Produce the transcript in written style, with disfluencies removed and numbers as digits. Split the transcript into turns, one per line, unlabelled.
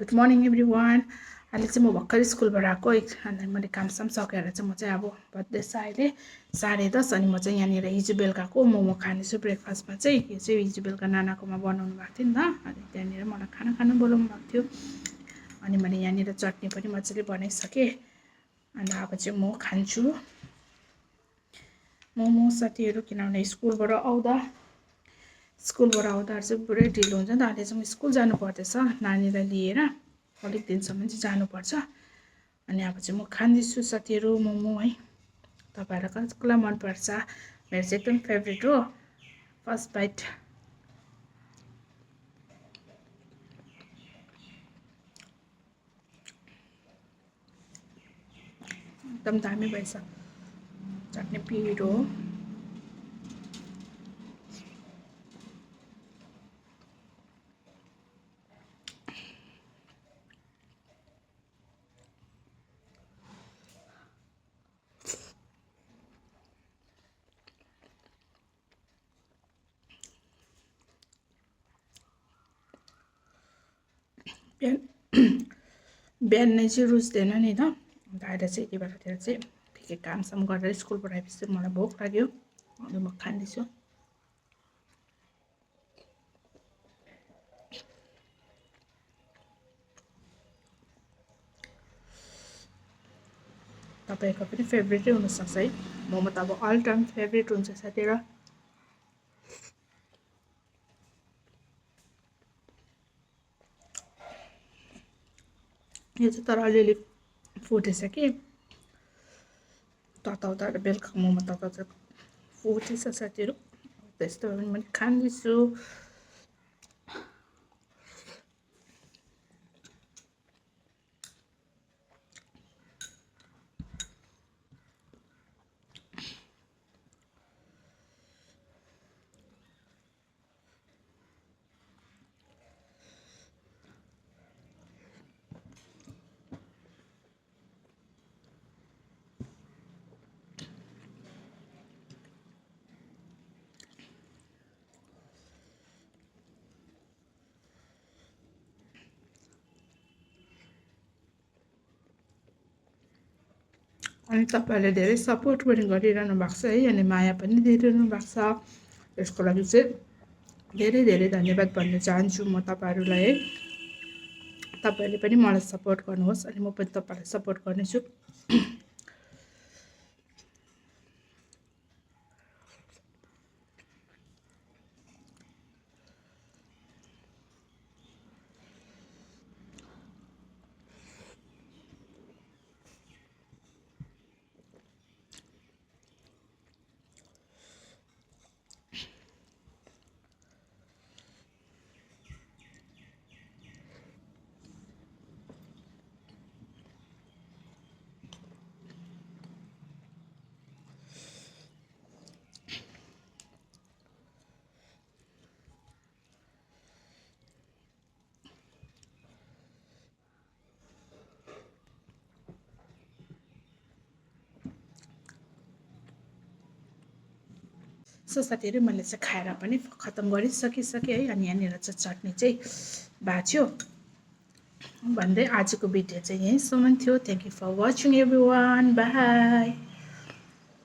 Good morning everyone. अहिले चाहिँ म भर्खर स्कुलबाट आएको अनि मैले कामसाम सकेर चाहिँ म चाहिँ अब बज्दैछ अहिले 10:30 अनि म चाहिँ यहाँनिर हिजो बेलुकाको मोमो खानेछु ब्रेकफास्टमा चाहिँ। यो चाहिँ हिजो बेलुका नानाकोमा बनाउनु भएको थियो नि त, अनि त्यहाँनिर मलाई खाना खानु बोलाउनु भएको थियो। अनि मैले यहाँनिर चटनी पनि मजाले बनाइसकेँ। अनि अब चाहिँ म खान्छु मोमो साथीहरू, किनभने स्कुलबाट आउँदा चाहिँ पुरै ढिलो हुन्छ नि त। अहिले चाहिँ म स्कुल जानु पर्दैछ नानीलाई लिएर, अलिक दिनसम्म चाहिँ जानुपर्छ। अनि अब चाहिँ म खाँदैछु साथीहरू मोमो है। तपाईँहरूलाई कसलाई मनपर्छ? मेरो चाहिँ एकदम फेभरेट हो। फर्स्ट बाइट एकदम दामी भएछ, चटनी पिरो। बिहान नै चाहिँ रुच्दैन नि त, अन्त अहिले चाहिँ यति बेलातिर चाहिँ के कामसाम गरेर स्कुलबाट आएपछि मलाई भोक लाग्यो अनि म खाँदैछु। तपाईँको पनि फेभरेटै हुनसक्छ है मोमो त, अब अल टाइम फेभरेट हुन्छ साथीहरू। यो चाहिँ तर अलिअलि फुटेछ कि, तताउँदा बेलुका मोमो तताउँदा फुटेछ साथीहरू। त्यस्तो भए पनि मैले खाँदैछु। अनि तपाईँहरूले धेरै सपोर्ट पनि गरिरहनु भएको छ है, अनि माया पनि दिइरहनु भएको छ। यसको लागि चाहिँ धेरै धेरै धन्यवाद भन्न चाहन्छु म तपाईँहरूलाई है। तपाईँहरूले पनि मलाई सपोर्ट गर्नुहोस् अनि म पनि तपाईँहरूलाई सपोर्ट गर्नेछु। सो साथीहरू, मैले चाहिँ खाएर पनि खत्तम गरिसकिसकेँ है। अनि यहाँनिर चाहिँ चटनी चाहिँ बाँच्यो भन्दै आजको भिडियो चाहिँ यहीँसम्म थियो। Thank you for watching everyone, by.